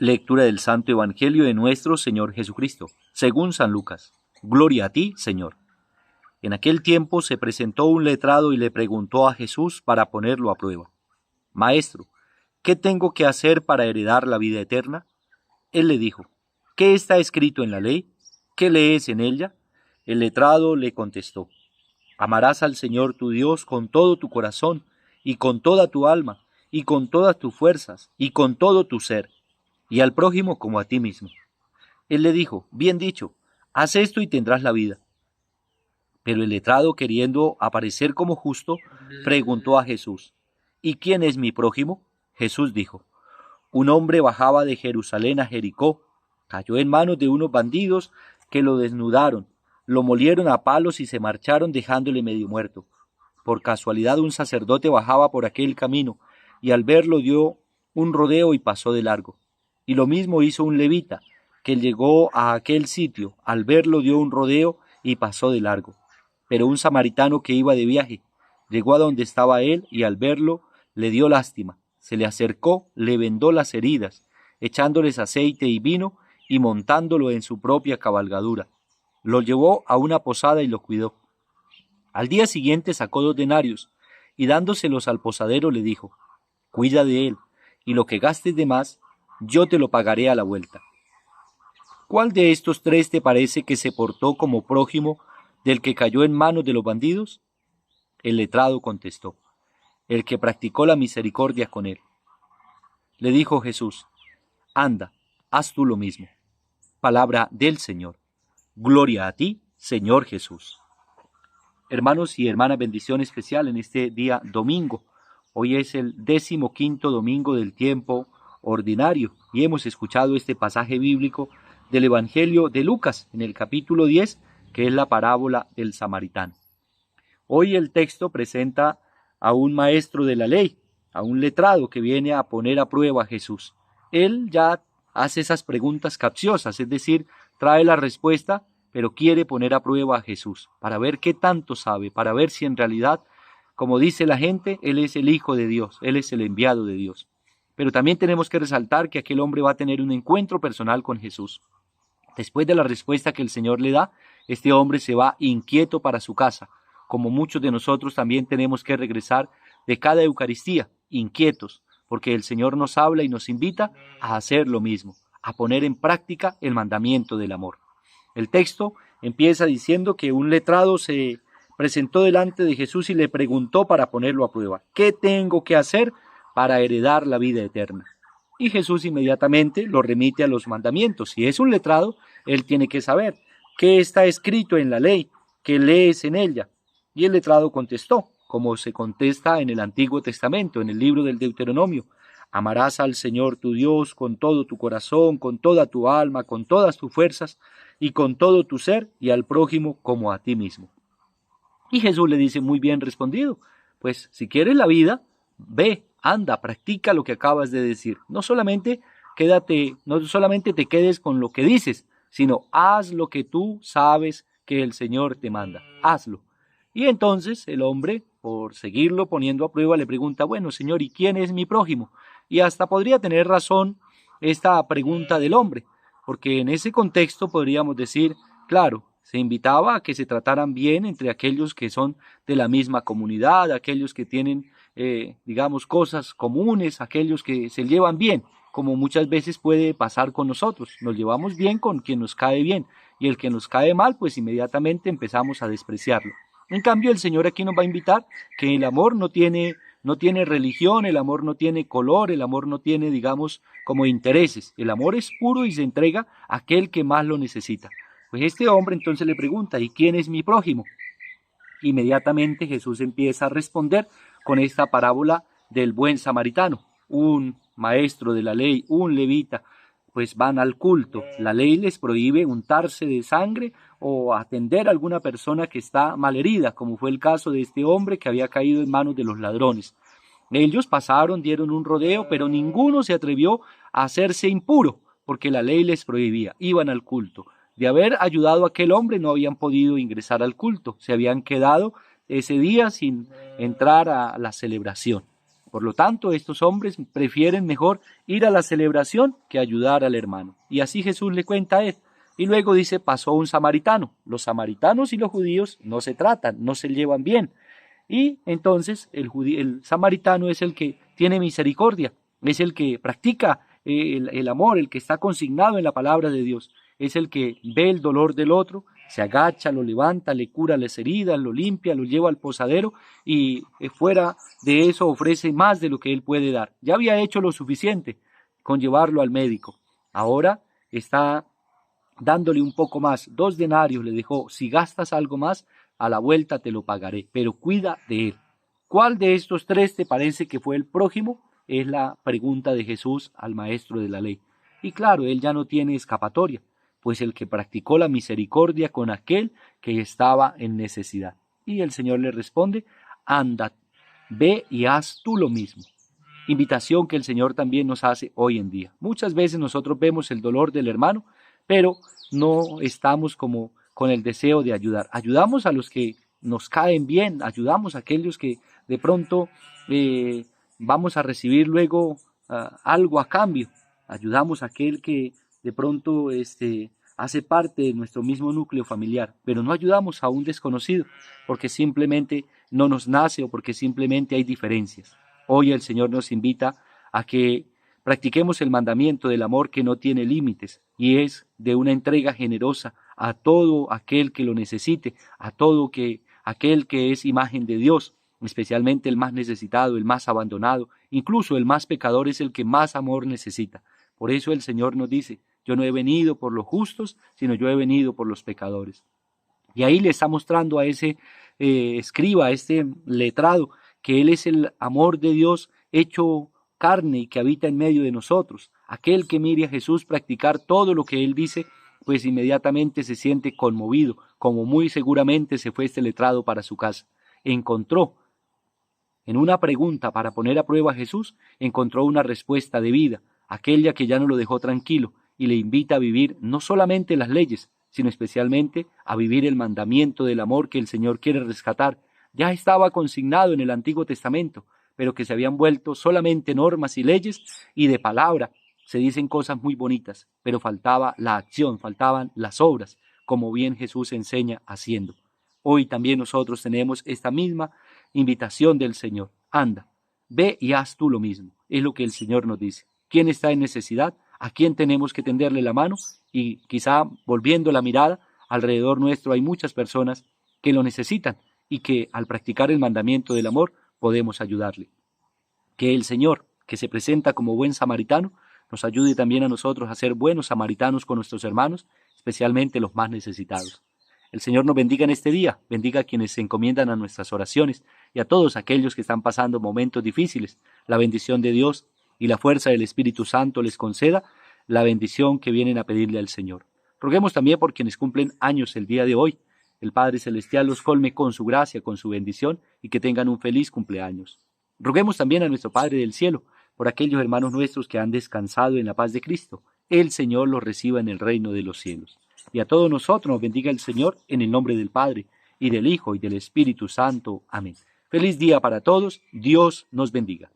Lectura del Santo Evangelio de nuestro Señor Jesucristo, según San Lucas. Gloria a ti, Señor. En aquel tiempo se presentó un letrado y le preguntó a Jesús para ponerlo a prueba: Maestro, ¿qué tengo que hacer para heredar la vida eterna? Él le dijo: ¿Qué está escrito en la ley? ¿Qué lees en ella? El letrado le contestó: Amarás al Señor tu Dios con todo tu corazón, y con toda tu alma, y con todas tus fuerzas, y con todo tu ser, y al prójimo como a ti mismo. Él le dijo: Bien dicho, haz esto y tendrás la vida. Pero el letrado, queriendo aparecer como justo, preguntó a Jesús: ¿Y quién es mi prójimo? Jesús dijo: Un hombre bajaba de Jerusalén a Jericó, cayó en manos de unos bandidos que lo desnudaron, lo molieron a palos y se marcharon dejándole medio muerto. Por casualidad un sacerdote bajaba por aquel camino, y al verlo dio un rodeo y pasó de largo. Y lo mismo hizo un levita, que llegó a aquel sitio, al verlo dio un rodeo y pasó de largo. Pero un samaritano que iba de viaje, llegó a donde estaba él y al verlo le dio lástima, se le acercó, le vendó las heridas, echándoles aceite y vino y montándolo en su propia cabalgadura. Lo llevó a una posada y lo cuidó. Al día siguiente sacó 2 denarios y dándoselos al posadero le dijo: Cuida de él, y lo que gastes de más, yo te lo pagaré a la vuelta. ¿Cuál de estos 3 te parece que se portó como prójimo del que cayó en manos de los bandidos? El letrado contestó: El que practicó la misericordia con él. Le dijo Jesús: Anda, haz tú lo mismo. Palabra del Señor. Gloria a ti, Señor Jesús. Hermanos y hermanas, bendición especial en este día domingo. Hoy es el 15º domingo del tiempo ordinario y hemos escuchado este pasaje bíblico del Evangelio de Lucas en el capítulo 10, que es la parábola del samaritano. Hoy el texto presenta a un maestro de la ley, a un letrado que viene a poner a prueba a Jesús. Él ya hace esas preguntas capciosas, es decir, trae la respuesta, pero quiere poner a prueba a Jesús, para ver qué tanto sabe, para ver si en realidad, como dice la gente, Él es el Hijo de Dios, Él es el enviado de Dios. Pero también tenemos que resaltar que aquel hombre va a tener un encuentro personal con Jesús. Después de la respuesta que el Señor le da, este hombre se va inquieto para su casa, como muchos de nosotros también tenemos que regresar de cada Eucaristía, inquietos, porque el Señor nos habla y nos invita a hacer lo mismo, a poner en práctica el mandamiento del amor. El texto empieza diciendo que un letrado se presentó delante de Jesús y le preguntó para ponerlo a prueba: ¿Qué tengo que hacer para heredar la vida eterna? Y Jesús inmediatamente lo remite a los mandamientos. Si es un letrado, él tiene que saber qué está escrito en la ley, qué lees en ella. Y el letrado contestó, como se contesta en el Antiguo Testamento, en el libro del Deuteronomio: Amarás al Señor tu Dios con todo tu corazón, con toda tu alma, con todas tus fuerzas y con todo tu ser, y al prójimo como a ti mismo. Y Jesús le dice: muy bien respondido, pues si quieres la vida, ve, anda, practica lo que acabas de decir. No solamente te quedes con lo que dices, sino haz lo que tú sabes que el Señor te manda, hazlo. Y entonces el hombre, por seguirlo poniendo a prueba, le pregunta: bueno, Señor, ¿y quién es mi prójimo? Y hasta podría tener razón esta pregunta del hombre, porque en ese contexto podríamos decir, claro, se invitaba a que se trataran bien entre aquellos que son de la misma comunidad, aquellos que tienen, digamos, cosas comunes, aquellos que se llevan bien, como muchas veces puede pasar con nosotros. Nos llevamos bien con quien nos cae bien, y el que nos cae mal, pues inmediatamente empezamos a despreciarlo. En cambio, el Señor aquí nos va a invitar que el amor no tiene religión, el amor no tiene color, el amor no tiene, digamos, como intereses. El amor es puro y se entrega a aquel que más lo necesita. Pues este hombre entonces le pregunta: ¿y quién es mi prójimo? Inmediatamente Jesús empieza a responder con esta parábola del buen samaritano. Un maestro de la ley, un levita, pues van al culto. La ley les prohíbe untarse de sangre o atender a alguna persona que está malherida, como fue el caso de este hombre que había caído en manos de los ladrones. Ellos pasaron, dieron un rodeo, pero ninguno se atrevió a hacerse impuro, porque la ley les prohibía. Iban al culto. De haber ayudado a aquel hombre, no habían podido ingresar al culto. Se habían quedado ese día sin entrar a la celebración. Por lo tanto, estos hombres prefieren mejor ir a la celebración que ayudar al hermano. Y así Jesús le cuenta a él. Y luego dice, pasó un samaritano. Los samaritanos y los judíos no se tratan, no se llevan bien. Y entonces el samaritano es el que tiene misericordia, es el que practica el amor, el que está consignado en la palabra de Dios, es el que ve el dolor del otro, se agacha, lo levanta, le cura las heridas, lo limpia, lo lleva al posadero y fuera de eso ofrece más de lo que él puede dar. Ya había hecho lo suficiente con llevarlo al médico. Ahora está dándole un poco más, 2 denarios le dejó, si gastas algo más, a la vuelta te lo pagaré, pero cuida de él. ¿Cuál de estos 3 te parece que fue el prójimo? Es la pregunta de Jesús al maestro de la ley. Y claro, él ya no tiene escapatoria, pues el que practicó la misericordia con aquel que estaba en necesidad. Y el Señor le responde, anda, ve y haz tú lo mismo. Invitación que el Señor también nos hace hoy en día. Muchas veces nosotros vemos el dolor del hermano, pero no estamos como con el deseo de ayudar. Ayudamos a los que nos caen bien, ayudamos a aquellos que de pronto vamos a recibir luego algo a cambio. Ayudamos a aquel que de pronto hace parte de nuestro mismo núcleo familiar, pero no ayudamos a un desconocido porque simplemente no nos nace o porque simplemente hay diferencias. Hoy el Señor nos invita a que practiquemos el mandamiento del amor que no tiene límites y es de una entrega generosa a todo aquel que lo necesite, a todo aquel que es imagen de Dios, especialmente el más necesitado, el más abandonado, incluso el más pecador es el que más amor necesita. Por eso el Señor nos dice, yo no he venido por los justos, sino yo he venido por los pecadores. Y ahí le está mostrando a ese escriba, a este letrado, que Él es el amor de Dios hecho carne y que habita en medio de nosotros. Aquel que mire a Jesús practicar todo lo que Él dice, pues inmediatamente se siente conmovido, como muy seguramente se fue este letrado para su casa. Encontró en una pregunta para poner a prueba a Jesús, encontró una respuesta de vida, aquella que ya no lo dejó tranquilo y le invita a vivir no solamente las leyes, sino especialmente a vivir el mandamiento del amor que el Señor quiere rescatar. Ya estaba consignado en el Antiguo Testamento, pero que se habían vuelto solamente normas y leyes y de palabra. Se dicen cosas muy bonitas, pero faltaba la acción, faltaban las obras, como bien Jesús enseña haciendo. Hoy también nosotros tenemos esta misma invitación del Señor. Anda, ve y haz tú lo mismo. Es lo que el Señor nos dice. ¿Quién está en necesidad? ¿A quién tenemos que tenderle la mano? Y quizá volviendo la mirada, alrededor nuestro hay muchas personas que lo necesitan y que al practicar el mandamiento del amor podemos ayudarle. Que el Señor, que se presenta como buen samaritano, nos ayude también a nosotros a ser buenos samaritanos con nuestros hermanos, especialmente los más necesitados. El Señor nos bendiga en este día, bendiga a quienes se encomiendan a nuestras oraciones y a todos aquellos que están pasando momentos difíciles. La bendición de Dios y la fuerza del Espíritu Santo les conceda la bendición que vienen a pedirle al Señor. Roguemos también por quienes cumplen años el día de hoy. El Padre Celestial los colme con su gracia, con su bendición y que tengan un feliz cumpleaños. Roguemos también a nuestro Padre del cielo por aquellos hermanos nuestros que han descansado en la paz de Cristo. El Señor los reciba en el reino de los cielos. Y a todos nosotros nos bendiga el Señor en el nombre del Padre, y del Hijo, y del Espíritu Santo. Amén. Feliz día para todos. Dios nos bendiga.